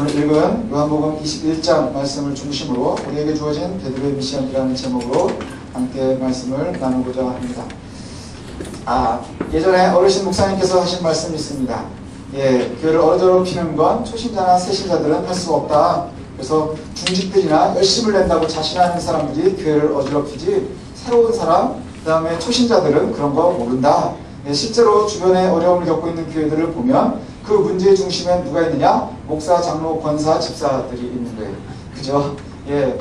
오늘 읽은 요한복음 21장 말씀을 중심으로 우리에게 주어진 베드로의 미션이라는 제목으로 함께 말씀을 나누고자 합니다. 예전에 어르신 목사님께서 하신 말씀이 있습니다. 교회를 어지럽히는 건 초신자나 새신자들은 할 수가 없다. 그래서 중직들이나 열심을 낸다고 자신하는 사람들이 교회를 어지럽히지, 새로운 사람, 그 다음에 초신자들은 그런 거 모른다. 실제로 주변에 어려움을 겪고 있는 교회들을 보면 그 문제의 중심에 누가 있느냐? 목사, 장로, 권사, 집사들이 있는 거예요. 그죠?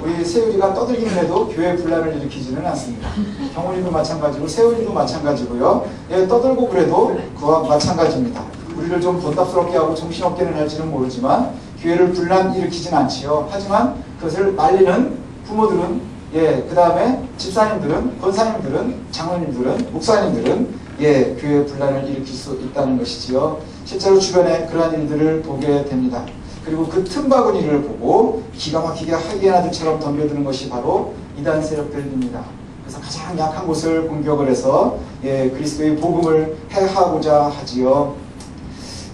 우리 세율이가 떠들기는 해도 교회 분란을 일으키지는 않습니다. 경훈이도 마찬가지고 세율이도 마찬가지고요. 떠들고 그래도 그와 마찬가지입니다. 우리를 좀 돈답스럽게 하고 정신없게는 할지는 모르지만 교회를 분란 일으키진 않지요. 하지만 그것을 말리는 부모들은, 그 다음에 집사님들은, 권사님들은, 장로님들은, 목사님들은 교회 분란을 일으킬 수 있다는 것이지요. 실제로 주변에 그러한 일들을 보게 됩니다. 그리고 그 틈바구니를 보고 기가 막히게 하이에나들처럼 덤벼드는 것이 바로 이단 세력들입니다. 그래서 가장 약한 곳을 공격을 해서 그리스도의 복음을 해하고자 하지요.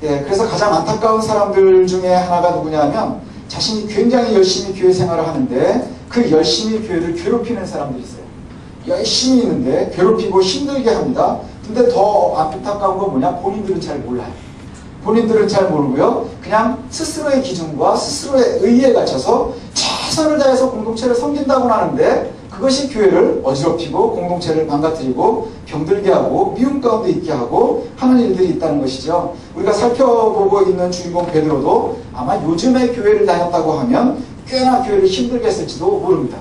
그래서 가장 안타까운 사람들 중에 하나가 누구냐면, 자신이 굉장히 열심히 교회 생활을 하는데 그 열심히 교회를 괴롭히는 사람들이 있어요. 열심히 있는데 괴롭히고 힘들게 합니다. 근데 더 안타까운 건 뭐냐? 본인들은 잘 몰라요. 본인들은 잘 모르고요. 그냥 스스로의 기준과 스스로의 의의에 갇혀서 최선을 다해서 공동체를 섬긴다고는 하는데 그것이 교회를 어지럽히고 공동체를 망가뜨리고 병들게 하고 미움 가운데 있게 하고 하는 일들이 있다는 것이죠. 우리가 살펴보고 있는 주인공 베드로도 아마 요즘에 교회를 다녔다고 하면 꽤나 교회를 힘들게 했을지도 모릅니다.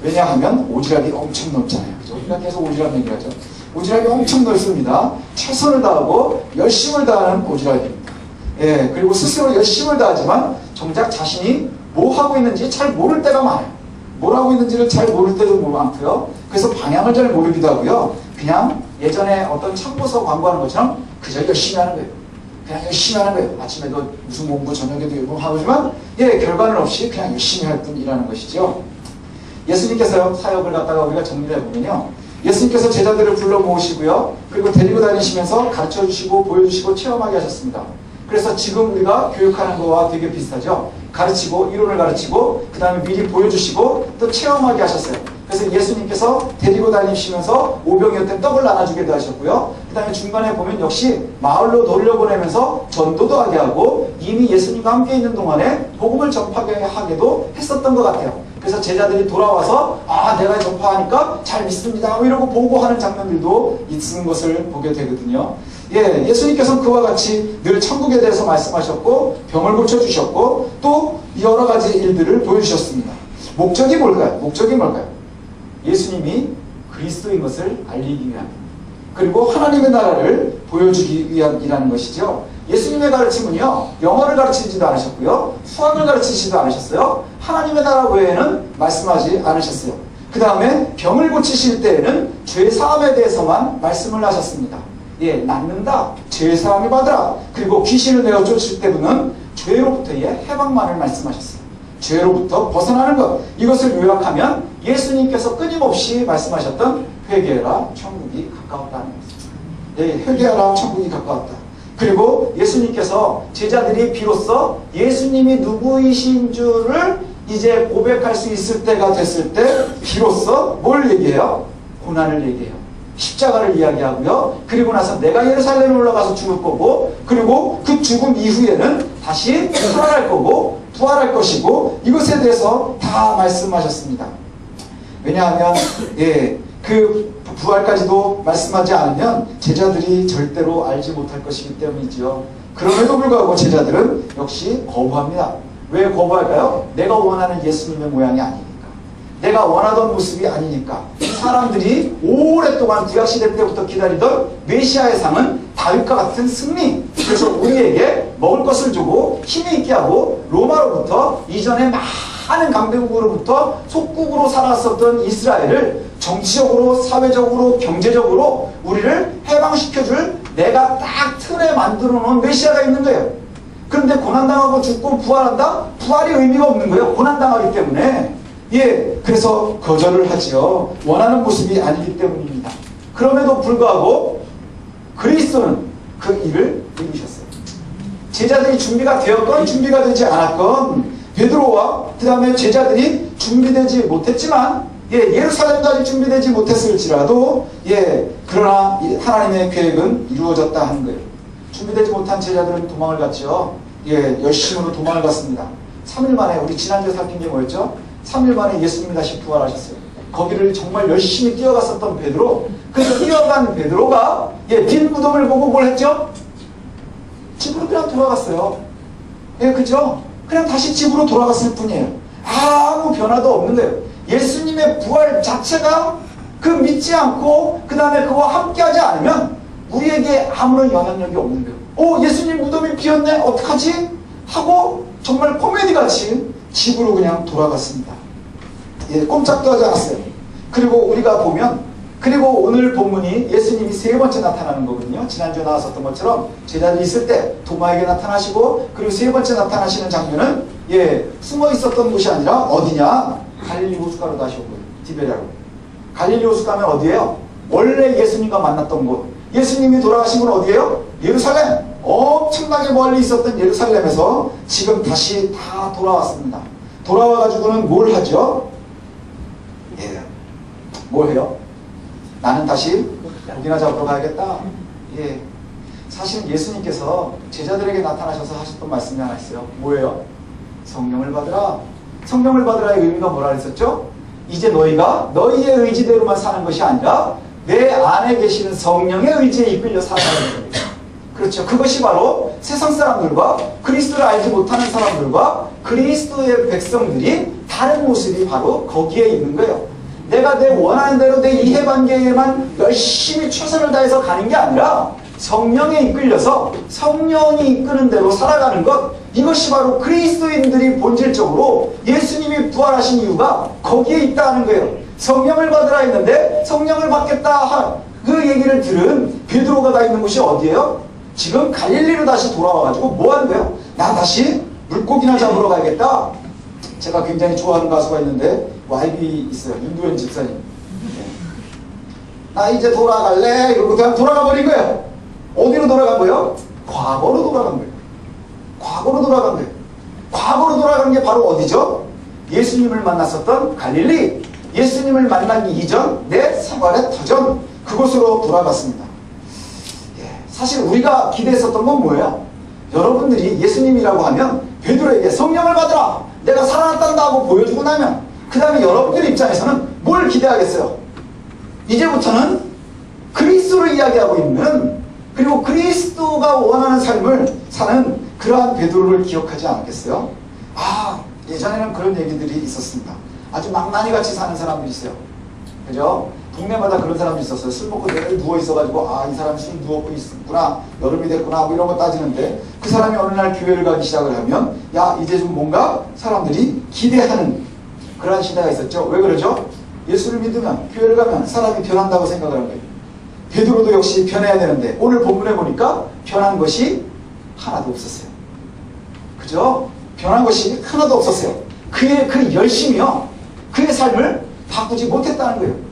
왜냐하면 오지랖이 엄청 넓잖아요. 그죠? 우리가 계속 오지랖 얘기를 하죠. 오지랖이 엄청 넓습니다. 최선을 다하고 열심을 다하는 오지랖입니다. 그리고 스스로 열심을 다하지만 정작 자신이 뭐 하고 있는지 잘 모를 때가 많아요. 뭘 하고 있는지를 잘 모를 때도 많고요. 그래서 방향을 잘 모르기도 하고요. 그냥 예전에 어떤 참고서 광고하는 것처럼 그저 열심히 하는 거예요. 그냥 열심히 하는 거예요. 아침에도 무슨 공부, 저녁에도 일부 하지만 결과는 없이 그냥 열심히 할 뿐이라는 것이죠. 예수님께서요, 사역을 갖다가 우리가 정리를 해보면요, 예수님께서 제자들을 불러 모으시고요, 그리고 데리고 다니시면서 가르쳐주시고 보여주시고 체험하게 하셨습니다. 그래서 지금 우리가 교육하는 거와 되게 비슷하죠. 가르치고, 이론을 가르치고, 그 다음에 미리 보여주시고 또 체험하게 하셨어요. 그래서 예수님께서 데리고 다니시면서 오병이어때 떡을 나눠주기도 하셨고요. 그 다음에 중간에 보면 역시 마을로 돌려보내면서 전도도 하게 하고 이미 예수님과 함께 있는 동안에 복음을 전파하게 하기도 했었던 것 같아요. 그래서 제자들이 돌아와서 내가 전파하니까 잘 믿습니다 이러고 보고하는 장면들도 있는 것을 보게 되거든요. 예수님께서는 그와 같이 늘 천국에 대해서 말씀하셨고 병을 고쳐주셨고 또 여러 가지 일들을 보여주셨습니다. 목적이 뭘까요? 목적이 뭘까요? 예수님이 그리스도인 것을 알리기 위함, 그리고 하나님의 나라를 보여주기 위함이라는 것이죠. 예수님의 가르침은요, 영어를 가르치지도 않으셨고요, 수학을 가르치지도 않으셨어요. 하나님의 나라 외에는 말씀하지 않으셨어요. 그 다음에 병을 고치실 때에는 죄사함에 대해서만 말씀을 하셨습니다. 낫는다, 죄사함을 받으라. 그리고 귀신을 내어 쫓을 때는 죄로부터의 해방만을 말씀하셨어요. 죄로부터 벗어나는 것, 이것을 요약하면 예수님께서 끊임없이 말씀하셨던 회개하라, 천국이 가까웠다는 것입니다. 회개하라, 천국이 가까웠다. 그리고 예수님께서 제자들이 비로소 예수님이 누구이신 줄을 이제 고백할 수 있을 때가 됐을 때 비로소 뭘 얘기해요? 고난을 얘기해요. 십자가를 이야기하고요. 그리고 나서 내가 예루살렘에 올라가서 죽을 거고, 그리고 그 죽음 이후에는 다시 살아날 거고 부활할 것이고, 이것에 대해서 다 말씀하셨습니다. 왜냐하면 그 부활까지도 말씀하지 않으면 제자들이 절대로 알지 못할 것이기 때문이지요. 그럼에도 불구하고 제자들은 역시 거부합니다. 왜 거부할까요? 내가 원하는 예수님의 모양이 아니니까, 내가 원하던 모습이 아니니까. 사람들이 오랫동안 구약시대 때부터 기다리던 메시아의 상은 다윗과 같은 승리, 그래서 우리에게 먹을 것을 주고 힘이 있게 하고 로마로부터 이전에 많은 강대국으로부터 속국으로 살았었던 이스라엘을 정치적으로, 사회적으로, 경제적으로 우리를 해방시켜줄 내가 딱 틀에 만들어 놓은 메시아가 있는 거예요. 그런데 고난당하고 죽고 부활한다? 부활이 의미가 없는 거예요. 고난당하기 때문에. 그래서 거절을 하지요. 원하는 모습이 아니기 때문입니다. 그럼에도 불구하고 그리스도는 그 일을 이루셨어요. 제자들이 준비가 되었건 준비가 되지 않았건 베드로와 그 다음에 제자들이 준비되지 못했지만 예루살렘도 아직 준비되지 못했을지라도 그러나 하나님의 계획은 이루어졌다 하는 거예요. 준비되지 못한 제자들은 도망을 갔죠. 열심으로 도망을 갔습니다. 3일 만에 우리 지난주에 살핀 게 뭐였죠? 3일 만에 예수님이 다시 부활하셨어요. 거기를 정말 열심히 뛰어갔었던 베드로, 그래서 뛰어간 베드로가 빈 무덤을 보고 뭘 했죠? 집으로 그냥 돌아갔어요. 그죠? 그냥 다시 집으로 돌아갔을 뿐이에요. 아무 변화도 없는 거예요. 예수님의 부활 자체가 그 믿지 않고 그 다음에 그와 함께하지 않으면 우리에게 아무런 영향력이 없는 거예요. 예수님 무덤이 비었네? 어떡하지? 하고 정말 코미디같이 집으로 그냥 돌아갔습니다. 꼼짝도 하지 않았어요. 그리고 우리가 보면, 그리고 오늘 본문이 예수님이 세 번째 나타나는 거거든요. 지난주에 나왔었던 것처럼 제자들이 있을 때 도마에게 나타나시고, 그리고 세 번째 나타나시는 장면은 숨어 있었던 곳이 아니라 어디냐? 갈릴리 호숫가로 다시 온 거예요. 디베랴로. 갈릴리 호숫가면 어디예요? 원래 예수님과 만났던 곳. 예수님이 돌아가신 건 어디예요? 예루살렘. 엄청나게 멀리 있었던 예루살렘에서 지금 다시 다 돌아왔습니다. 돌아와가지고는 뭘 하죠? 뭘 해요? 나는 다시 고기나 잡으러 가야겠다. 사실은 예수님께서 제자들에게 나타나셔서 하셨던 말씀이 하나 있어요. 뭐예요? 성령을 받으라. 성령을 받으라의 의미가 뭐라 그랬었죠? 이제 너희가 너희의 의지대로만 사는 것이 아니라 내 안에 계시는 성령의 의지에 이끌려 살아가는 겁니다. 그렇죠. 그것이 바로 세상 사람들과 그리스도를 알지 못하는 사람들과 그리스도의 백성들이 다른 모습이 바로 거기에 있는 거예요. 내가 내 원하는 대로 내 이해관계에만 열심히 최선을 다해서 가는 게 아니라 성령에 이끌려서 성령이 이끄는 대로 살아가는 것, 이것이 바로 그리스도인들이 본질적으로 예수님이 부활하신 이유가 거기에 있다는 거예요. 성령을 받으라 했는데 성령을 받겠다 그 얘기를 들은 베드로가 가 있는 곳이 어디예요? 지금 갈릴리로 다시 돌아와가지고 뭐 하는 거예요? 나 다시 물고기나 잡으러 가야겠다. 제가 굉장히 좋아하는 가수가 있는데 YB 있어요. 윤도현 집사님. 나 이제 돌아갈래 이러고 그냥 돌아가 버린 거예요. 어디로 돌아간 거예요? 과거로 돌아간 거예요. 과거로 돌아간 거예요. 과거로 돌아가는 게 바로 어디죠? 예수님을 만났었던 갈릴리. 예수님을 만나기 이전 내 생활의 터전, 그곳으로 돌아갔습니다. 사실 우리가 기대했었던 건 뭐예요? 여러분들이 예수님이라고 하면 베드로에게 성령을 받으라, 내가 살아났단다 하고 보여주고 나면 그 다음에 여러분들 입장에서는 뭘 기대하겠어요? 이제부터는 그리스도를 이야기하고 있는, 그리고 그리스도가 원하는 삶을 사는 그러한 베드로를 기억하지 않겠어요? 예전에는 그런 얘기들이 있었습니다. 아주 망나니같이 사는 사람들이 있어요. 그죠? 동네마다 그런 사람이 있었어요. 술 먹고 내일 누워 있어가지고 이 사람이 술 누워 있구나, 여름이 됐구나 뭐 이런 거 따지는데, 그 사람이 어느 날 교회를 가기 시작을 하면 이제 좀 뭔가 사람들이 기대하는 그런 시대가 있었죠. 왜 그러죠? 예수를 믿으면, 교회를 가면 사람이 변한다고 생각을 한 거예요. 베드로도 역시 변해야 되는데 오늘 본문에 보니까 변한 것이 하나도 없었어요. 그죠? 변한 것이 하나도 없었어요. 그의 그 열심이요, 그의 삶을 바꾸지 못했다는 거예요.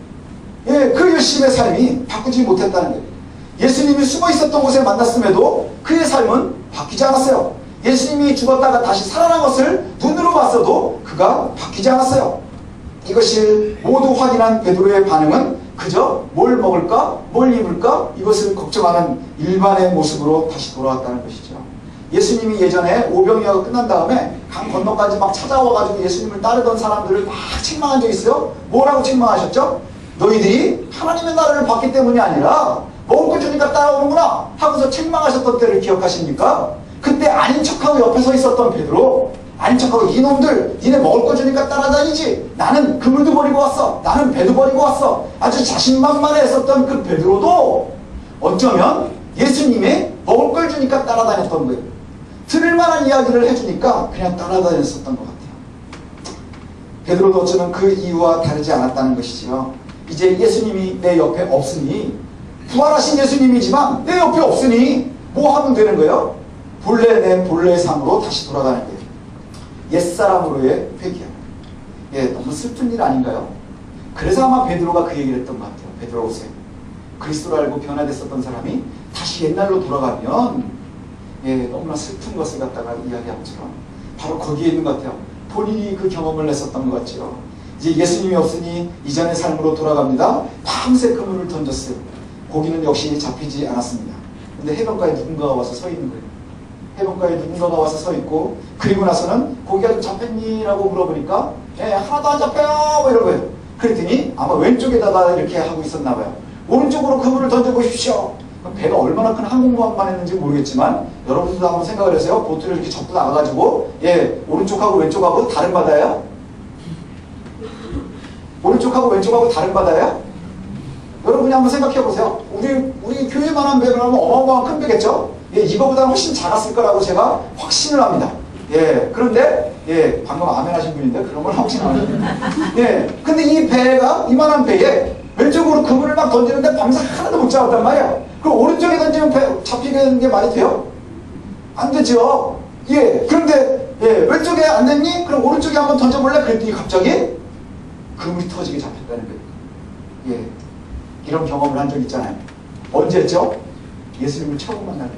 그 열심의 삶이 바꾸지 못했다는 거예요. 예수님이 숨어 있었던 곳에 만났음에도 그의 삶은 바뀌지 않았어요. 예수님이 죽었다가 다시 살아난 것을 눈으로 봤어도 그가 바뀌지 않았어요. 이것을 모두 확인한 베드로의 반응은 그저 뭘 먹을까, 뭘 입을까, 이것을 걱정하는 일반의 모습으로 다시 돌아왔다는 것이죠. 예수님이 예전에 오병이어가 끝난 다음에 강 건너까지 막 찾아와가지고 예수님을 따르던 사람들을 막 책망한 적이 있어요. 뭐라고 책망하셨죠? 너희들이 하나님의 나라를 봤기 때문이 아니라 먹을 걸 주니까 따라오는구나 하고서 책망하셨던 때를 기억하십니까? 그때 아닌 척하고 옆에 서 있었던 베드로, 아닌 척하고 이놈들 니네 먹을 거 주니까 따라다니지, 나는 그물도 버리고 왔어, 나는 배도 버리고 왔어, 아주 자신만만해 했었던 그 베드로도 어쩌면 예수님이 먹을 걸 주니까 따라다녔던 거예요. 들을 만한 이야기를 해주니까 그냥 따라다녔었던 것 같아요. 베드로도 어쩌면 그 이유와 다르지 않았다는 것이지요. 이제 예수님이 내 옆에 없으니, 부활하신 예수님이지만 내 옆에 없으니 뭐 하면 되는 거예요? 본래 내 본래 삶으로 다시 돌아가는 거예요. 옛사람으로의 회개야. 너무 슬픈 일 아닌가요? 그래서 아마 베드로가 그 얘기를 했던 것 같아요. 베드로 오세요. 그리스도를 알고 변화됐었던 사람이 다시 옛날로 돌아가면 예, 너무나 슬픈 것을 갖다가 이야기한 것처럼 바로 거기에 있는 것 같아요. 본인이 그 경험을 했었던 것 같죠. 이제 예수님이 없으니 이전의 삶으로 돌아갑니다. 밤새 그물을 던졌어요. 고기는 역시 잡히지 않았습니다. 근데 해변가에 누군가가 와서 서 있는 거예요. 해변가에 누군가가 와서 서 있고, 그리고 나서는 고기가 좀 잡혔니? 라고 물어보니까 예, 하나도 안 잡혀요! 뭐 이런 거예요. 그랬더니 아마 왼쪽에다가 이렇게 하고 있었나 봐요. 오른쪽으로 그물을 던져보십시오. 배가 얼마나 큰 항공모함만 했는지 모르겠지만 여러분들도 한번 생각을 해서요. 보트를 이렇게 접고 나가가지고 예, 오른쪽하고 왼쪽하고 다른 바다예요? 오른쪽하고 왼쪽하고 다른 바다예요? 여러분이 한번 생각해 보세요. 우리 교회만한 배라면 어마어마한 큰 배겠죠? 예, 이거보다는 훨씬 작았을 거라고 제가 확신을 합니다. 예, 그런데 예, 방금 아멘 하신 분인데 그런 걸 확신합니다. 예, 근데 이 배가 이만한 배에 왼쪽으로 그물을 막 던지는데 밤새 하나도 못 잡았단 말이에요. 그럼 오른쪽에 던지면 배 잡히는 게 말이 돼요? 안 되죠. 예, 그런데 예, 왼쪽에 안 됐니? 그럼 오른쪽에 한번 던져볼래? 그랬더니 갑자기 그물이 터지게 잡혔다는 거예요. 예, 이런 경험을 한 적 있잖아요. 언제 했죠? 예수님을 처음 만날 때.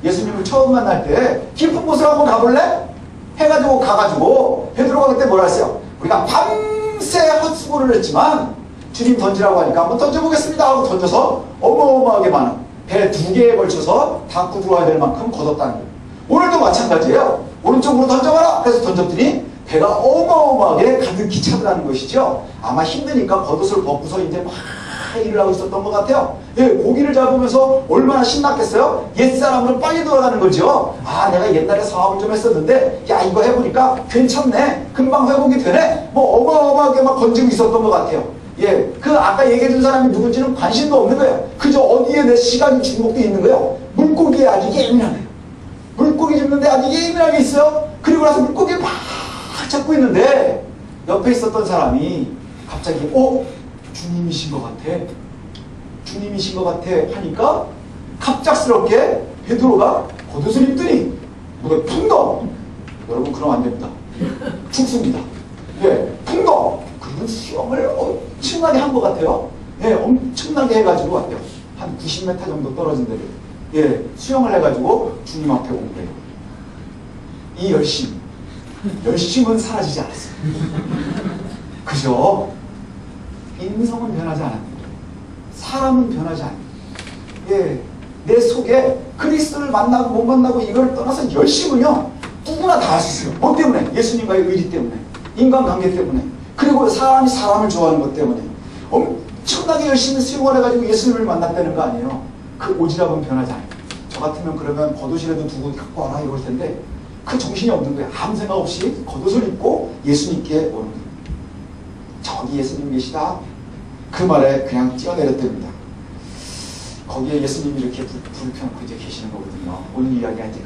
예수님을 처음 만날 때 깊은 곳을 한번 가볼래? 해가지고 가가지고 베드로가 그때 뭐라 했어요? 우리가 밤새 헛수고를 했지만 주님 던지라고 하니까 한번 던져보겠습니다 하고 던져서 어마어마하게 많은 배 2개에 걸쳐서 다 구들어야 될 만큼 걷었다는 거예요. 오늘도 마찬가지예요. 오른쪽으로 던져봐라 그래서 던졌더니 배가 어마어마하게 가득히 차더라는 것이죠. 아마 힘드니까 겉옷을 벗고서 이제 막 일을 하고 있었던 것 같아요. 예, 고기를 잡으면서 얼마나 신났겠어요? 옛사람으로 빨리 돌아가는 거죠. 아, 내가 옛날에 사업을 좀 했었는데 야, 이거 해보니까 괜찮네. 금방 회복이 되네. 뭐 어마어마하게 막 건지고 있었던 것 같아요. 예, 그 아까 얘기해준 사람이 누군지는 관심도 없는 거예요. 그저 어디에 내 시간이 중복되어 있는 거예요. 물고기에 아주 예민한 거예요. 물고기 잡는데 아주 예민하게 있어요. 그리고 나서 물고기를 막 잡고 있는데 옆에 있었던 사람이 갑자기 주님이신 것 같아. 주님이신 것 같아 하니까 갑작스럽게 베드로가 겉옷을 입더니 물에 풍덩. 여러분 그러면 안 됩니다. 죽습니다. 예, 풍덩. 그러면 수영을 엄청나게 한 것 같아요. 예, 엄청나게 해가지고 왔대요. 한 90m 정도 떨어진 데를. 예, 수영을 해가지고 주님 앞에 온 거예요. 이 열심은 사라지지 않았어요. 그죠? 인성은 변하지 않았는데 사람은 변하지 않는다. 예, 내 속에 그리스도를 만나고 못 만나고 이걸 떠나서 열심은요 누구나 다 할 수 있어요. 뭐 때문에? 예수님과의 의리 때문에, 인간관계 때문에, 그리고 사람이 사람을 좋아하는 것 때문에 엄청나게 열심히 수용을 해가지고 예수님을 만났다는 거 아니에요. 그 오지랖은 변하지 않아요. 저 같으면 그러면 겉옷이라도 두고 갖고 와라 이럴 텐데 그 정신이 없는 거예요. 아무 생각 없이 겉옷을 입고 예수님께 오는 거예요. 저기 예수님 계시다. 그 말에 그냥 뛰어내렸답니다. 거기에 예수님이 이렇게 불을 펴놓고 이제 계시는 거거든요. 오늘 이야기가 이제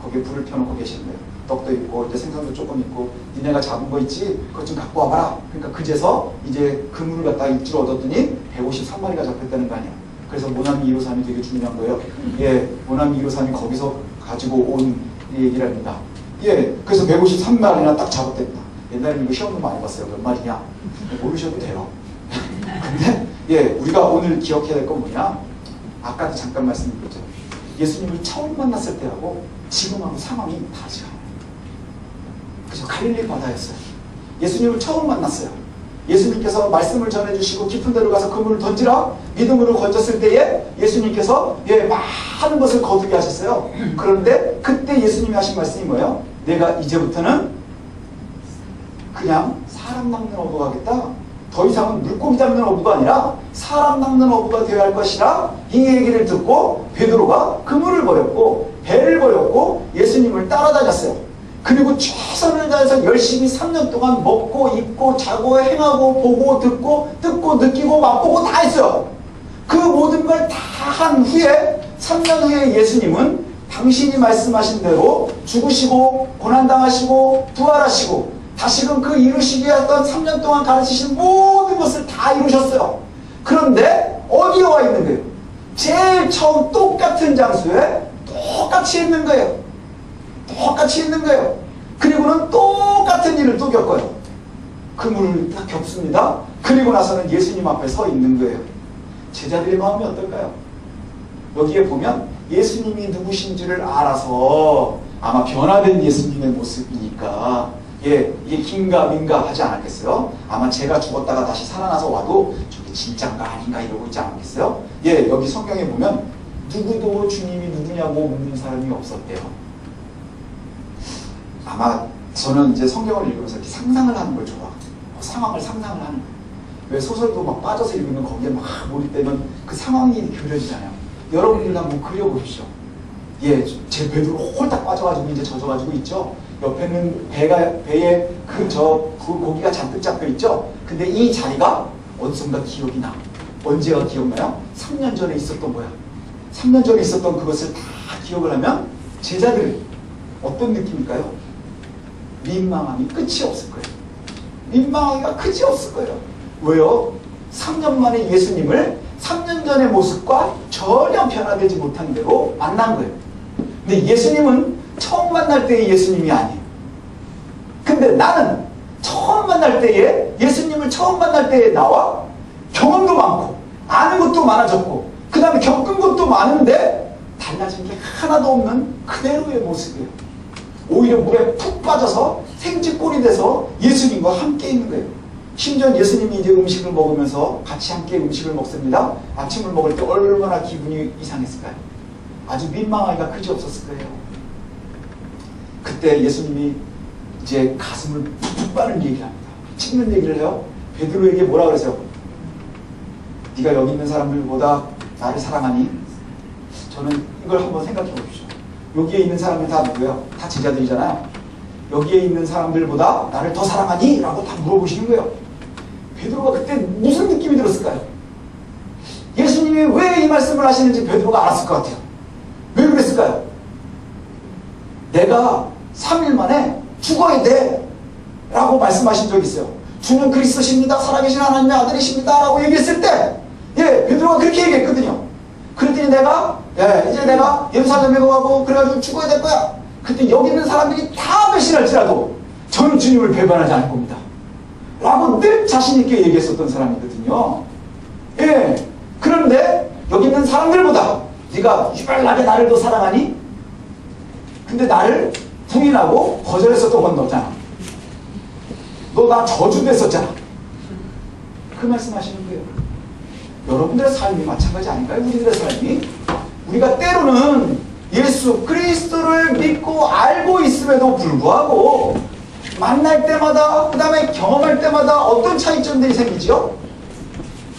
거기에 불을 펴놓고 계시는 거예요. 떡도 있고 이제 생선도 조금 있고 니네가 잡은 거 있지? 그것 좀 갖고 와봐라. 그러니까 그제서 이제 그물을 갖다가 입주로 얻었더니 153마리가 잡혔다는 거 아니야. 그래서 모나미 253이 되게 중요한 거예요. 예, 모나미 253이 거기서 가지고 온 얘기랍니다. 예, 그래서 153마리나 딱 잡았답니다. 옛날에 이거 시험도 많이 봤어요. 몇 마리냐? 모르셔도 돼요. 근데 예, 우리가 오늘 기억해야 될 건 뭐냐? 아까도 잠깐 말씀드렸죠. 예수님을 처음 만났을 때하고 지금하고 상황이 다르지 않아요. 그죠? 갈릴리 바다였어요. 예수님을 처음 만났어요. 예수님께서 말씀을 전해주시고 깊은 데로 가서 그물을 던지라 믿음으로 건졌을 때에 예수님께서 예, 많은 것을 거두게 하셨어요. 그런데 그때 예수님이 하신 말씀이 뭐예요? 내가 이제부터는 그냥 사람 낚는 어부가 하겠다. 더 이상은 물고기 잡는 어부가 아니라 사람 낚는 어부가 되어야 할 것이라 이 얘기를 듣고 베드로가 그물을 버렸고 배를 버렸고 예수님을 따라다녔어요. 그리고 최선을 다해서 열심히 3년 동안 먹고 입고 자고 행하고 보고 듣고 뜯고 느끼고 맛보고 다 했어요. 그 모든 걸 다 한 후에 3년 후에 예수님은 당신이 말씀하신 대로 죽으시고 고난당하시고 부활하시고 다시금 그 이루시기 했던 3년 동안 가르치신 모든 것을 다 이루셨어요. 그런데 어디에 와 있는 거예요? 제일 처음 똑같은 장소에 똑같이 있는 거예요. 똑같이 있는 거예요. 그리고는 똑같은 일을 또 겪어요. 그물을 딱 겪습니다. 그리고 나서는 예수님 앞에 서 있는 거예요. 제자들의 마음이 어떨까요? 여기에 보면 예수님이 누구신지를 알아서 아마 변화된 예수님의 모습이니까 예, 이게 긴가민가 하지 않았겠어요? 아마 제가 죽었다가 다시 살아나서 와도 저게 진짠가 아닌가 이러고 있지 않겠어요? 예, 여기 성경에 보면 누구도 주님이 누구냐고 묻는 사람이 없었대요. 아마 저는 이제 성경을 읽으면서 이렇게 상상을 하는 걸 좋아해요. 상황을 상상을 하는 거예요. 왜 소설도 막 빠져서 읽으면 거기에 막 몰입되면 그 상황이 그려지잖아요. 여러분들 한번 그려보십시오. 예, 제 배도 홀딱 빠져가지고 이제 젖어가지고 있죠. 옆에는 배에 그 고기가 잔뜩 잡혀 있죠. 근데 이 자리가 어디선가 기억이 나. 언제가 기억나요? 3년 전에 있었던 거야. 3년 전에 있었던 그것을 다 기억을 하면 제자들은 어떤 느낌일까요? 민망함이 끝이 없을 거예요. 민망하기가 끝이 없을 거예요. 왜요? 3년 만에 예수님을 3년 전의 모습과 전혀 변화되지 못한 대로 만난 거예요. 근데 예수님은 처음 만날 때의 예수님이 아니에요. 근데 나는 처음 만날 때에 예수님을 처음 만날 때에 나와 경험도 많고 아는 것도 많아졌고 그 다음에 겪은 것도 많은데 달라진 게 하나도 없는 그대로의 모습이에요. 오히려 물에 푹 빠져서 생쥐꼴이 돼서 예수님과 함께 있는 거예요. 심지어 예수님이 이제 음식을 먹으면서 같이 함께 음식을 먹습니다. 아침을 먹을 때 얼마나 기분이 이상했을까요? 아주 민망하기가 그지없었을 거예요. 그때 예수님이 이제 가슴을 푹푹 빠는 얘기를 합니다. 찍는 얘기를 해요. 베드로에게 뭐라 그러세요? 네가 여기 있는 사람들보다 나를 사랑하니? 저는 이걸 한번 생각해 보십시오. 여기에 있는 사람들 다 누구예요? 다 제자들이잖아요. 여기에 있는 사람들보다 나를 더 사랑하니? 라고 다 물어보시는 거예요. 베드로가 그때 무슨 느낌이 들었을까요? 예수님이 왜 이 말씀을 하시는지 베드로가 알았을 것 같아요. 왜 그랬을까요? 내가 3일 만에 죽어야 돼 라고 말씀하신 적이 있어요. 주는 그리스도십니다. 살아계신 하나님의 아들이십니다. 라고 얘기했을 때 예, 베드로가 그렇게 얘기했거든요. 그랬더니 이제 내가 예루살렘에 가고 그래가지고 죽어야 될 거야. 그때 여기 있는 사람들이 다 배신할지라도 저는 주님을 배반하지 않을 겁니다. 라고 늘 자신있게 얘기했었던 사람이거든요. 예. 그런데 여기 있는 사람들보다 네가 유별나게 나를 더 사랑하니? 근데 나를 부인하고 거절했었던 건 너잖아. 너 나 저주됐었잖아. 그 말씀하시는 거예요. 여러분들의 삶이 마찬가지 아닌가요? 우리들의 삶이? 우리가 때로는 예수 그리스도를 믿고 알고 있음에도 불구하고 만날 때마다 그 다음에 경험할 때마다 어떤 차이점들이 생기죠?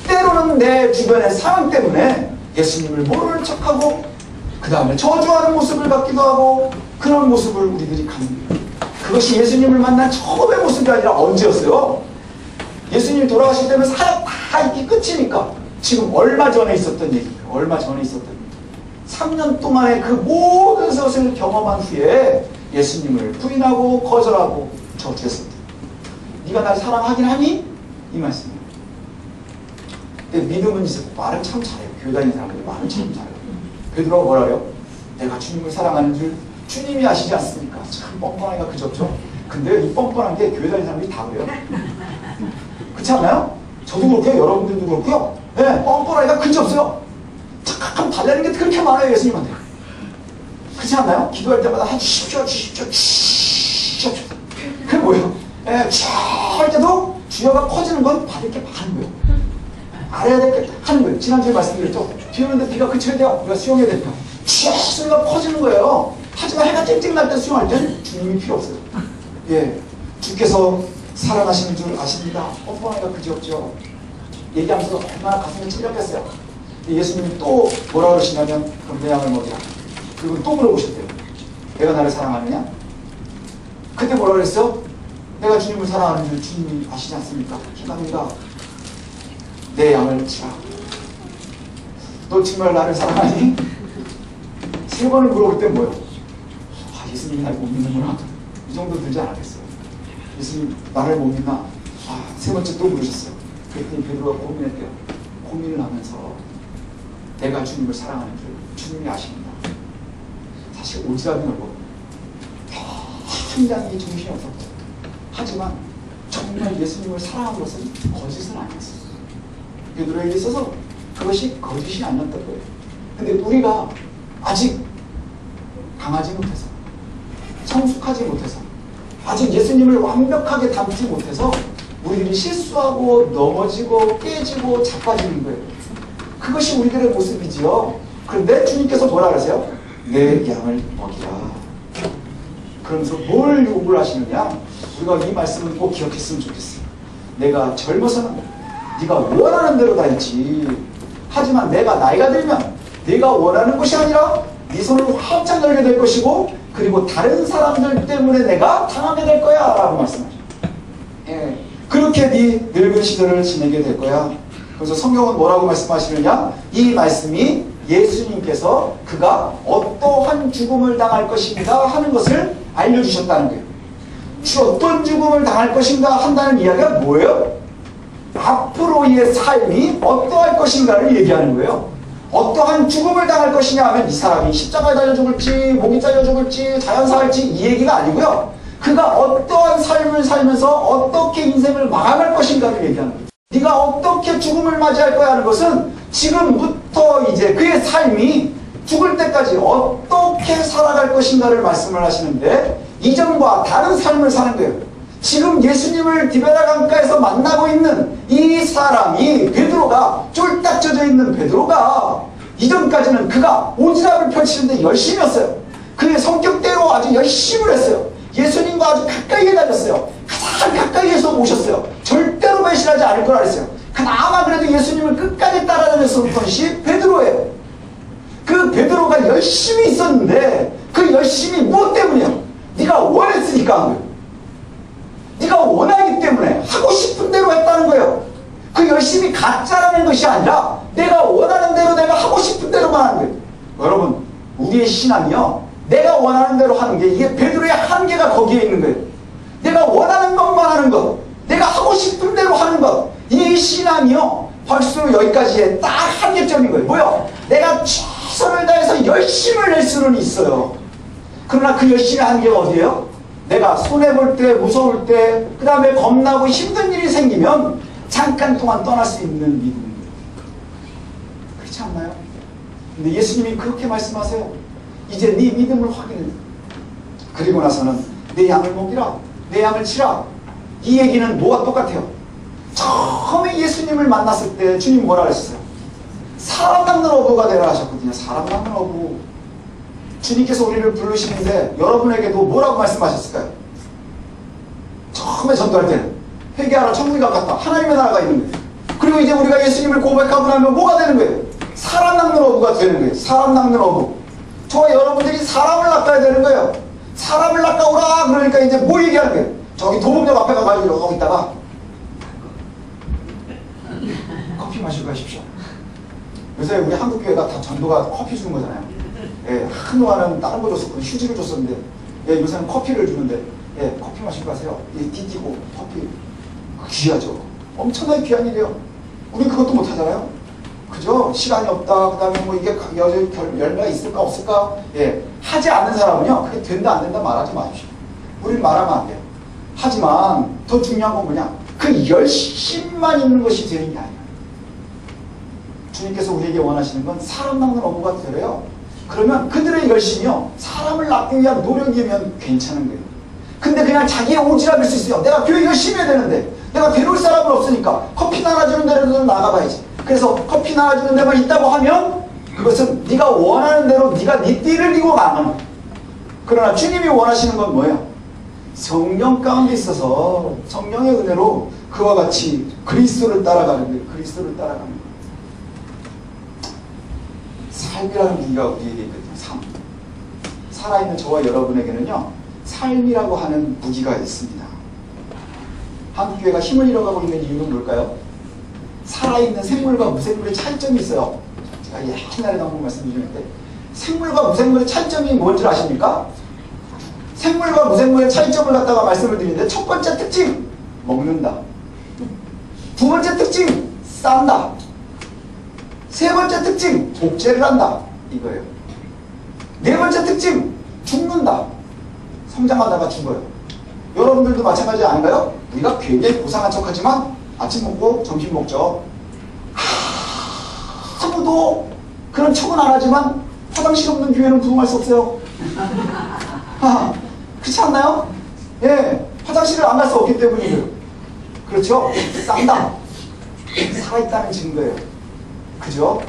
때로는 내 주변의 상황 때문에 예수님을 모르는 척하고 그 다음에 저주하는 모습을 갖기도 하고 그런 모습을 우리들이 갖는 거예요. 그것이 예수님을 만난 처음의 모습이 아니라 언제였어요? 예수님이 돌아가실 때는 사역 다 이렇게 끝이니까 지금 얼마 전에 있었던 얘기예요. 얼마 전에 있었던 얘기. 3년 동안의 그 모든 것을 경험한 후에 예수님을 부인하고 거절하고 저주했었다. 네가 날 사랑하긴 하니? 이 말씀이에요. 근데 믿음은 이제 말을 참 잘해요. 교회 다니는 사람들이 말을 참 잘해요. 베드로가 뭐라 그래요? 내가 주님을 사랑하는 줄 주님이 아시지 않습니까? 참 뻔뻔하기가 그저죠. 근데 이 뻔뻔한 게 교회 다니는 사람들이 다 그래요. 그렇지 않나요? 저도 그렇고요. 여러분들도 그렇고요. 네, 뻔뻔하기가 그저없어요. 착각하면 달라는 게 그렇게 많아요. 예수님한테. 그렇지 않나요? 기도할 때마다 주십시오, 주십시오, 주십시오. 그게 뭐예요? 예, 할 때도 주여가 커지는 건 받을 게 많은 거예요. 알아야 될 게 하는 거예요. 지난주에 말씀드렸죠. 비 오는데 비가 그쳐야 돼요. 우리가 수영해야 되니까. 소리가 커지는 거예요. 하지만 해가 쨍쨍 날 때 수영할 땐 주님이 필요 없어요. 예, 주께서 살아가시는 줄 아십니다. 뻔뻔하기가 그지없죠. 얘기하면서 얼마나 가슴이 찔렸겠어요. 예수님이 또 뭐라 그러시냐면 그럼 내 양을 먹이라. 그리고 또 물어보셨대요. 내가 나를 사랑하느냐? 그때 뭐라 그랬어? 내가 주님을 사랑하는 줄 주님이 아시지 않습니까? 기갑니다. 내 양을 치라. 너 정말 나를 사랑하니? 3번을 물어볼 때 뭐예요? 아, 예수님이 나를 못 믿는구나. 이 정도 들지 않았겠어요. 예수님 나를 못 믿나? 아, 3번째 또 물으셨어요. 그랬더니 베드로가 고민했대요. 고민을 하면서 내가 주님을 사랑하는 줄 주님이 아십니다. 사실 오지랖이 넓어. 굉장히 정신이 없었고 하지만 정말 예수님을 사랑한 것은 거짓은 아니었어요. 베드로에게 있어서 그것이 거짓이 아니었던 거예요. 근데 우리가 아직 강하지 못해서, 성숙하지 못해서, 아직 예수님을 완벽하게 닮지 못해서 우리들이 실수하고 넘어지고 깨지고 자빠지는 거예요. 그것이 우리들의 모습이지요. 그런데 주님께서 뭐라 그러세요? 내 양을 먹이라. 그러면서 뭘 요구를 하시느냐? 우리가 이 말씀을 꼭 기억했으면 좋겠어요. 내가 젊어서는 네가 원하는 대로 다 했지. 하지만 내가 나이가 들면 네가 원하는 것이 아니라 네 손을 활짝 열게 될 것이고, 그리고 다른 사람들 때문에 내가 당하게 될 거야 라고 말씀하죠. 예, 그렇게 네 늙은 시절을 지내게 될 거야. 그래서 성경은 뭐라고 말씀하시느냐? 이 말씀이 예수님께서 그가 어떠한 죽음을 당할 것인가 하는 것을 알려주셨다는 거예요. 어떤 죽음을 당할 것인가 한다는 이야기가 뭐예요? 앞으로의 삶이 어떠할 것인가를 얘기하는 거예요. 어떠한 죽음을 당할 것이냐 하면 이 사람이 십자가에 달려 죽을지, 목이 잘려 죽을지, 자연사할지 이 얘기가 아니고요. 그가 어떠한 삶을 살면서 어떻게 인생을 마감할 것인가를 얘기하는 거예요. 네가 어떻게 죽음을 맞이할 거야 하는 것은 지금부터 이제 그의 삶이 죽을 때까지 어떻게 살아갈 것인가를 말씀을 하시는데, 이전과 다른 삶을 사는 거예요. 지금 예수님을 디베라 강가에서 만나고 있는 이 사람이, 베드로가, 쫄딱 젖어 있는 베드로가 이전까지는 그가 오지랖을 펼치는데 열심이었어요. 그의 성격대로 아주 열심을 했어요. 예수님과 아주 가까이에 다녔어요. 가장 가까이에서 모셨어요. 절대로 배신하지 않을 거라 그랬어요. 그나마 그래도 예수님을 끝까지 따라다녔던 것이 베드로예요. 그 베드로가 열심히 있었는데 그 열심이 무엇 때문이에요? 네가 원했으니까 한 거예요. 네가 원하기 때문에 하고 싶은 대로 했다는 거예요. 그 열심이 가짜라는 것이 아니라 내가 원하는 대로, 내가 하고 싶은 대로만 하는 거예요. 여러분, 우리의 신앙이요, 내가 원하는 대로 하는 게, 이게 베드로의 한계가 거기에 있는 거예요. 내가 원하는 것만 하는 것, 내가 하고 싶은 대로 하는 것, 이 신앙이요 벌써 여기까지의 딱 한계점인 거예요. 뭐요? 내가 최선을 다해서 열심을 낼 수는 있어요. 그러나 그 열심히 하는 게 어디예요? 내가 손해볼 때, 무서울 때, 그 다음에 겁나고 힘든 일이 생기면 잠깐 동안 떠날 수 있는 믿음입니다. 그렇지 않나요? 근데 예수님이 그렇게 말씀하세요. 이제 네 믿음을 확인해. 그리고 나서는 내 양을 먹이라, 내 양을 치라. 이 얘기는 뭐와 똑같아요? 처음에 예수님을 만났을 때 주님 뭐라 그랬어요? 사람 닦는 어부가 되라 하셨거든요. 사람 닦는 어부. 주님께서 우리를 부르시는데 여러분에게도 뭐라고 말씀하셨을까요? 처음에 전도할 때는 회개하라, 천국이 가깝다, 하나님의 나라가 있는 거예요. 그리고 이제 우리가 예수님을 고백하고 나면 뭐가 되는 거예요? 사람 낚는 어부가 되는 거예요. 사람 낚는 어부. 저와 여러분들이 사람을 낚아야 되는 거예요. 사람을 낚아오라 그러니까 이제 뭐 얘기하는 거예요? 저기 도봉역 앞에 가가지고 이러고 있다가 커피 마시고 가십시오. 요새 우리 한국교회가 다 전도가 커피 주는 거잖아요. 예, 한동안은 다른 거 줬었거든요. 휴지를 줬었는데, 예, 요새는 커피를 주는데, 예, 커피 마시고 가세요. 예, 디디고 커피. 귀하죠. 엄청나게 귀한 일이에요. 우리 그것도 못 하잖아요. 그죠? 시간이 없다. 그 다음에 뭐 이게 열매가 있을까 없을까? 예, 하지 않는 사람은요, 그게 된다 안 된다 말하지 마십시오. 우리는 말하면 안 돼요. 하지만 더 중요한 건 뭐냐? 그 열심만 있는 것이 되는 게 아니에요. 주님께서 우리에게 원하시는 건 사람 낚는 어부가 되래요. 그러면 그들의 열심이요, 사람을 낚기 위한 노력이면 괜찮은 거예요. 근데 그냥 자기의 오지랖일 수 있어요. 내가 교회 열심히 해야 되는데 내가 데려올 사람은 없으니까 커피 나눠주는 데라도 나가봐야지. 그래서 커피 나눠주는 데만 있다고 하면 그것은 네가 원하는 대로 네가 네 띠를 이고 가는 거예요. 그러나 주님이 원하시는 건 뭐예요? 성령 가운데 있어서 성령의 은혜로 그와 같이 그리스도를 따라가는 거예요. 그리스도를 따라가는 거예요. 삶이라는 무기가 우리에게 있거든요. 삶. 살아있는 저와 여러분에게는요, 삶이라고 하는 무기가 있습니다. 한국교회가 힘을 잃어가고 있는 이유는 뭘까요? 살아있는 생물과 무생물의 차이점이 있어요. 제가 옛날에 한번 말씀드렸는데, 생물과 무생물의 차이점이 뭔지 아십니까? 생물과 무생물의 차이점을 갖다가 말씀을 드리는데, 첫 번째 특징, 먹는다. 두 번째 특징, 싼다. 세 번째 특징, 복제를 한다. 이거예요. 네 번째 특징, 죽는다. 성장하다가 죽어요. 여러분들도 마찬가지 아닌가요? 우리가 굉장히 고상한 척하지만 아침 먹고 점심 먹죠. 아무도 그런 척은 안 하지만 화장실 없는 교회는 부흥할 수 없어요. 그렇지 않나요? 예, 화장실을 안 갈 수 없기 때문이에요. 그렇죠? 쌍당. 살아있다는 증거예요. 그죠?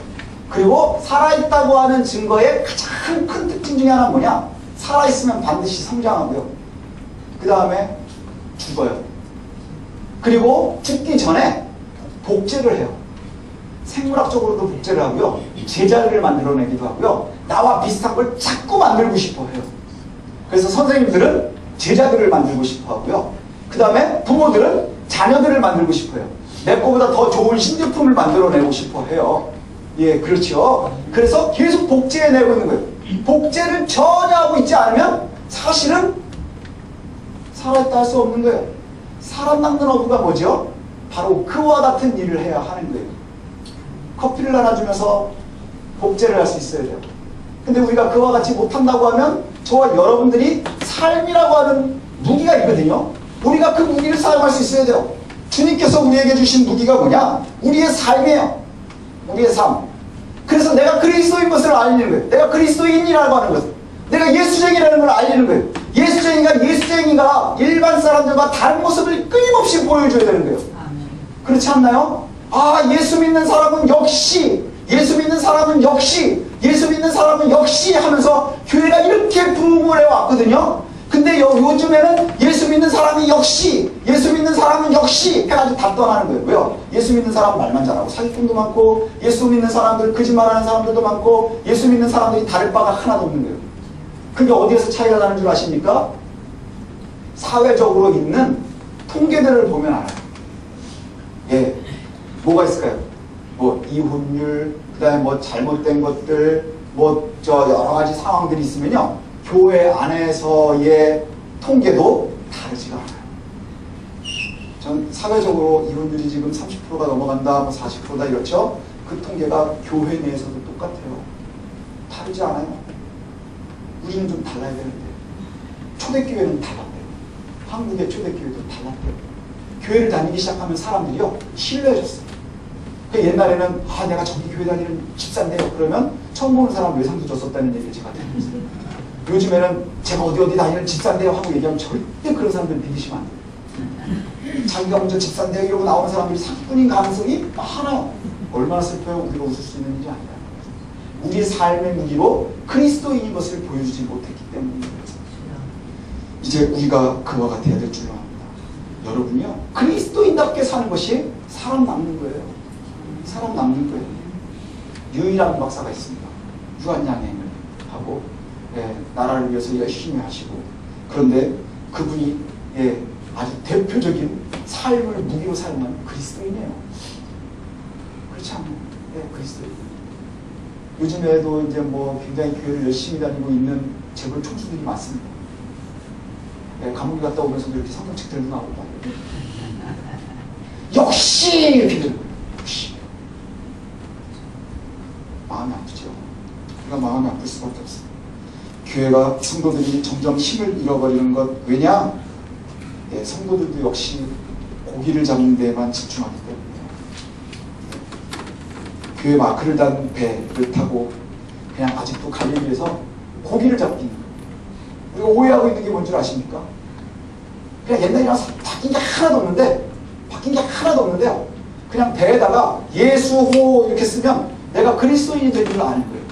그리고 살아있다고 하는 증거의 가장 큰 특징 중에 하나는 뭐냐? 살아있으면 반드시 성장하고요. 그 다음에 죽어요. 그리고 죽기 전에 복제를 해요. 생물학적으로도 복제를 하고요. 제자리를 만들어내기도 하고요. 나와 비슷한 걸 자꾸 만들고 싶어 해요. 그래서 선생님들은 제자들을 만들고 싶어 하고요. 그 다음에 부모들은 자녀들을 만들고 싶어 해요. 내 거보다 더 좋은 신제품을 만들어내고 싶어 해요. 예, 그렇죠. 그래서 계속 복제해내고 있는 거예요. 복제를 전혀 하고 있지 않으면 사실은 살아있다 할 수 없는 거예요. 살아남는 어부가 뭐죠? 바로 그와 같은 일을 해야 하는 거예요. 커피를 하나 주면서 복제를 할 수 있어야 돼요. 근데 우리가 그와 같이 못한다고 하면 저와 여러분들이 삶이라고 하는 무기가 있거든요. 우리가 그 무기를 사용할 수 있어야 돼요. 주님께서 우리에게 주신 무기가 뭐냐? 우리의 삶이에요. 우리의 삶. 그래서 내가 그리스도인 것을 알리는 거예요. 내가 그리스도인이라고 하는 것을. 내가 예수쟁이라는 걸 알리는 거예요. 예수쟁이가 일반 사람들과 다른 모습을 끊임없이 보여줘야 되는 거예요. 그렇지 않나요? 아, 예수 믿는 사람은 역시 하면서 교회가 이렇게 부흥을 해왔거든요. 근데 요즘에는 예수 믿는 사람은 역시 해가지고 다 떠나는 거예요. 왜요? 예수 믿는 사람은 말만 잘하고 사기꾼도 많고, 예수 믿는 사람들 거짓말하는 사람들도 많고, 예수 믿는 사람들이 다를 바가 하나도 없는 거예요. 그게 어디에서 차이가 나는 줄 아십니까? 사회적으로 있는 통계들을 보면 알아요. 예, 뭐가 있을까요? 뭐 이혼율, 그 다음에 뭐 잘못된 것들, 여러 가지 상황들이 있으면요, 교회 안에서의 통계도 다르지가 않아요. 전 사회적으로 이혼율이 지금 30%가 넘어간다, 40%다 이렇죠? 그 통계가 교회 내에서도 똑같아요. 다르지 않아요. 우리는 좀 달라야 되는데. 초대교회는 달랐대요. 한국의 초대교회도 달랐대요. 교회를 다니기 시작하면 사람들이요, 신뢰해졌어요. 옛날에는 내가 저기 교회 다니는 집사인데요. 그러면 처음 보는 사람 외상도 줬었다는 얘기를 제가 들었어요. 요즘에는 제가 어디 다니는 집사인데요 하고 얘기하면 절대 그런 사람들 믿으시면 안 돼요. 자기가 먼저 집사인데요 이러고 나오는 사람들이 사기꾼인 가능성이 많아요. 얼마나 슬퍼요. 우리가 웃을 수 있는 일이 아니라. 우리의 삶의 무기로 그리스도인인 것을 보여주지 못했기 때문입니다. 이제 우리가 그와 같아야 될 줄로 압니다. 여러분이요, 그리스도인답게 사는 것이 사람 남는 거예요. 사람 남는 거예요. 유일한 박사가 있습니다. 유한양행을 하고, 나라를 위해서 열심히 하시고, 그런데 그분이 아주 대표적인 삶을 무기로 사용한 그리스도인이에요. 그렇지 않나요? 그리스도인. 요즘에도 이제 굉장히 교회를 열심히 다니고 있는 재벌 총수들이 많습니다. 감옥에 갔다 오면서도 이렇게 성경책 들고 나오고 역시 이렇게 되는 거예요. 역시. 마음이 아프죠. 우리가 마음이 아플 수밖에 없어요. 교회가 성도들이 점점 힘을 잃어버리는 것. 왜냐? 성도들도 역시 고기를 잡는 데에만 집중하기 때문이에요. 교회 마크를 단 배를 타고 그냥 아직도 갈릴리에서 고기를 잡기. 우리가 오해하고 있는 게 뭔 줄 아십니까? 그냥 옛날이랑 바뀐 게 하나도 없는데요. 그냥 배에다가 예수호 이렇게 쓰면 내가 그리스도인이 된 줄 아는 거예요.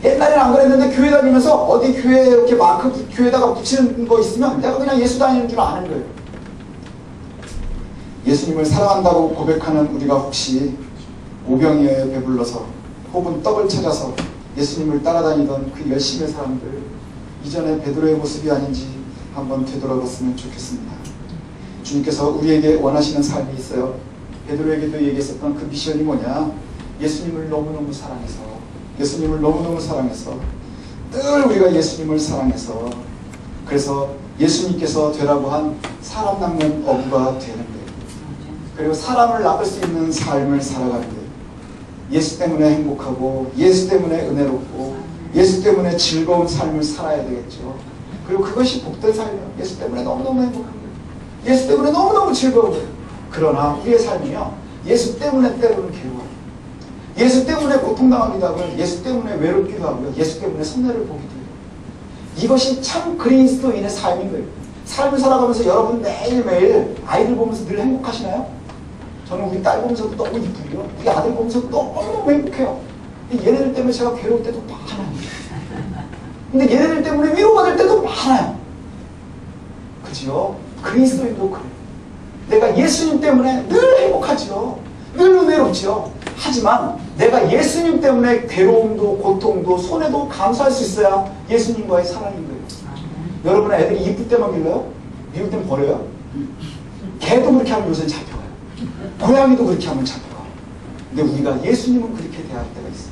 옛날에는 안 그랬는데 교회 다니면서 어디 교회에 이렇게 마크 교회에다가 붙이는 거 있으면 내가 그냥 예수 다니는 줄 아는 거예요. 예수님을 사랑한다고 고백하는 우리가 혹시 오병이어에 배불러서 혹은 떡을 찾아서 예수님을 따라다니던 그 열심의 사람들, 이전에 베드로의 모습이 아닌지 한번 되돌아봤으면 좋겠습니다. 주님께서 우리에게 원하시는 삶이 있어요. 베드로에게도 얘기했었던 그 미션이 뭐냐? 예수님을 너무너무 사랑해서 늘 우리가 예수님을 사랑해서, 그래서 예수님께서 되라고 한 사람 낚는 어부가 되는 거예요. 그리고 사람을 낚을 수 있는 삶을 살아가는 거예요. 예수 때문에 행복하고, 예수 때문에 은혜롭고, 예수 때문에 즐거운 삶을 살아야 되겠죠. 그리고 그것이 복된 삶이에요. 예수 때문에 너무너무 행복한 거예요. 예수 때문에 너무너무 즐거운 거예요. 그러나 우리의 삶이요, 예수 때문에 때로는 괴로워요. 예수 때문에 고통당하기도 하고요. 예수 때문에 외롭기도 하고요. 예수 때문에 선례를 보기도 해요. 이것이 참 그리스도인의 삶인 거예요. 삶을 살아가면서 여러분 매일매일 아이들 보면서 늘 행복하시나요? 저는 우리 딸 보면서도 너무 이쁘고요. 우리 아들 보면서 너무 행복해요. 얘네들 때문에 제가 괴로울 때도 많아요. 근데 얘네들 때문에 위로받을 때도 많아요. 그죠? 그리스도인도 그래요. 내가 예수님 때문에 늘 행복하죠. 늘 은혜롭죠. 하지만 내가 예수님 때문에 괴로움도 고통도 손해도 감수할 수 있어야 예수님과의 사랑인 거예요. 여러분 애들이 이쁠 때만 길러요? 미울 땐 버려요? 개도 그렇게 하면 요새는 잡혀가요. 고양이도 그렇게 하면 잡혀가요. 근데 우리가 예수님은 그렇게 대할 때가 있어요.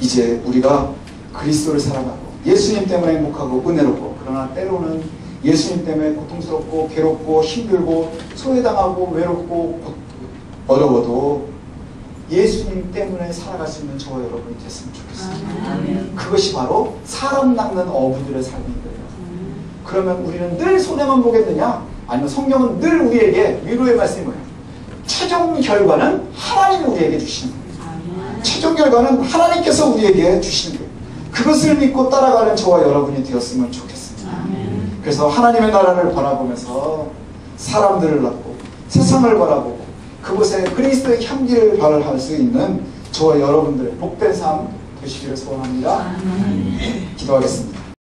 이제 우리가 그리스도를 사랑하고 예수님 때문에 행복하고 은혜롭고, 그러나 때로는 예수님 때문에 고통스럽고 괴롭고 힘들고 소외당하고 외롭고 어려워도 예수님 때문에 살아갈 수 있는 저와 여러분이 됐으면 좋겠습니다. 그것이 바로 사람 낚는 어부들의 삶인 거예요. 그러면 우리는 늘 손해만 보겠느냐? 아니면 성경은 늘 우리에게 위로의 말씀이 뭐예요? 최종 결과는 하나님이 우리에게 주시는 거예요. 최종 결과는 하나님께서 우리에게 주시는 거예요. 그것을 믿고 따라가는 저와 여러분이 되었으면 좋겠습니다. 그래서 하나님의 나라를 바라보면서 사람들을 낳고 세상을 바라보고 그곳에 그리스도의 향기를 발할 수 있는 저와 여러분들의 복된 삶 되시기를 소원합니다. 기도하겠습니다.